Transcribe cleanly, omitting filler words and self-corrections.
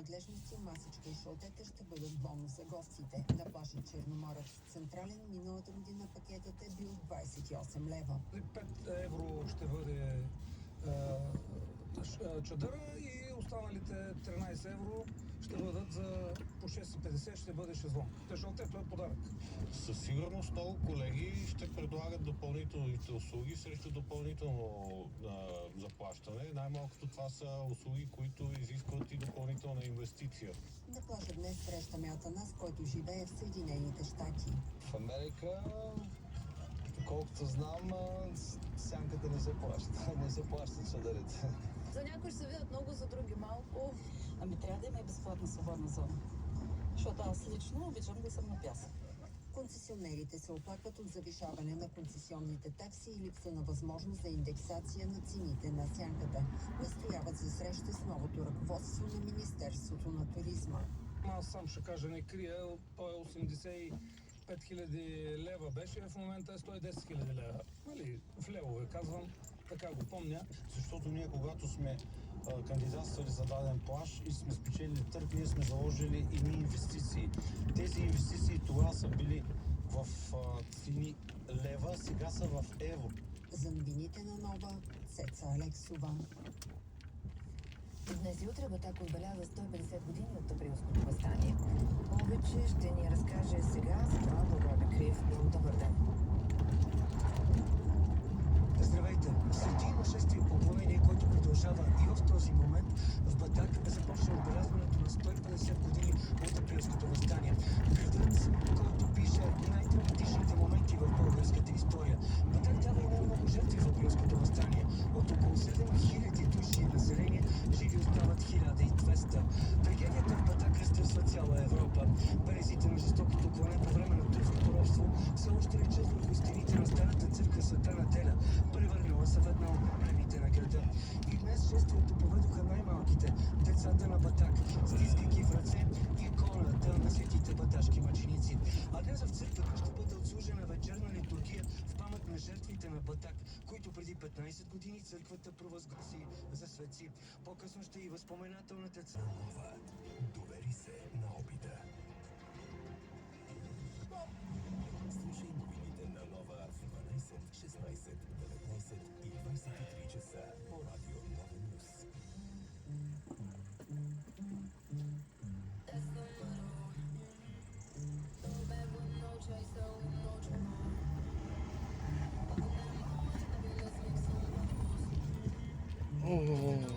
принадлежности, масичка и шалдета ще бъдат бонус за гостите. На плажа Черноморец Централен миналата година пакетът е бил 28 лева. 5 евро ще бъде чадъра и останалите 13 евро ще бъдат за по 6,50 ще бъде шезлонг. Шалдето е подарък. Със сигурност много колеги ще предлагат допълнителните услуги срещу допълнително заплащане. Най-малкото това са услуги, които изискват и допълнителна инвестиция. На плажа днес срещаме Атанас, който живее в Съединените щати. В Америка, колкото знам, сянката не се плаща. Не се плащат чадърите. За някои ще се видят много, за други малко. Ами трябва да има и безплатна свободна зона. Защото аз лично обичам да съм на пясък. Концесионерите се оплакват от завишаване на концесионните такси и липса на възможност за индексация на цените на сянката. Настояват за среща с новото ръководство на Министерството на туризма. Аз сам ще кажа, не крия, той е 85 000 лева беше, в момента е 110 000 лева. Нали, в левове казвам, така го помня. Защото ние, когато сме кандидатствали за даден плаж и сме спечелили търг, ние сме заложили едни инвестиции. Тези инвестиции тогава са били в цени лева, сега са в евро. За новините на Нова, Цеца Алексова. Днес и утре Батак отбеляза 150 години от Априлското въстание. Повече ще ни разкаже сега, за това Благой Криев. Много добър ден. Здравейте! След 6-ти поклонение, който продължава и в този момент, в Батак започва отбелязването на 150 години от Априлското въстание. Градът, който пише най-драматичните моменти в българската история. Батак дава и най-много жертви в Априлското въстание. От около 7000 души население, живи остават 1200. Трагедията в Батак разтърсва цяла Европа. Белезите на жестокото клане по време на турското робство все още речат върху стените на старата църква Света Неделя, превърнала се в една от проблемите на града. И днес шествието поведоха най-малките, децата на Батак, стискайки в ръце иконата на светите баташки мъченици. А днес в църквата ще бъде отслужена вечерна литургия в памет на жертвите на Батак, които преди 15 години църквата провъзгласи за светци. По-късно ще и възпоменателната църква. Довери се на опита. Слушай новините на Нова в 12, 16, 19 и 23 часа по радио Нова Нюс. Oh.